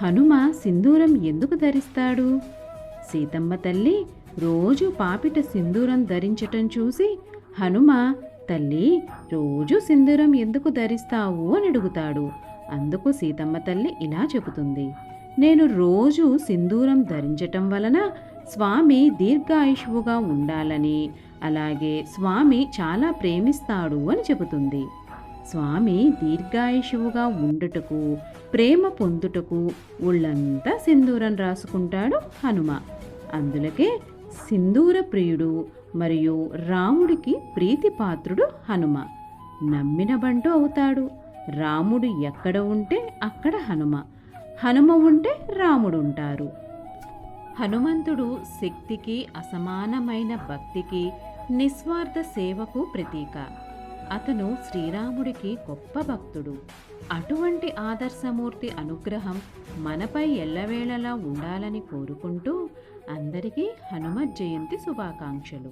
హనుమ సింధూరం ఎందుకు ధరిస్తాడు? సీతమ్మ తల్లి రోజు పాపిట సింధూరం ధరించటం చూసి హనుమ, తల్లి రోజు సింధూరం ఎందుకు ధరిస్తావు అని అడుగుతాడు. అందుకు సీతమ్మ తల్లి ఇలా చెబుతుంది, నేను రోజు సింధూరం ధరించటం వలన స్వామి దీర్ఘాయుష్వుగా ఉండాలని, అలాగే స్వామి చాలా ప్రేమిస్తాడు అని చెబుతుంది. స్వామి దీర్ఘాయుషువుగా ఉండుటకు, ప్రేమ పొందుటకు ఒళ్ళంతా సింధూరం రాసుకుంటాడు హనుమ. అందులకే సింధూర ప్రియుడు మరియు రాముడికి ప్రీతిపాత్రుడు హనుమ. నమ్మిన బంటు అవుతాడు. రాముడు ఎక్కడ ఉంటే అక్కడ హనుమ, హనుమ ఉంటే రాముడు ఉంటారు. హనుమంతుడు శక్తికి, అసమానమైన భక్తికి, నిస్వార్థ సేవకు ప్రతీక. అతను శ్రీరాముడికి గొప్ప భక్తుడు. అటువంటి ఆదర్శమూర్తి అనుగ్రహం మనపై ఎల్లవేళలా ఉండాలని కోరుకుంటూ అందరికీ హనుమత్ జయంతి శుభాకాంక్షలు.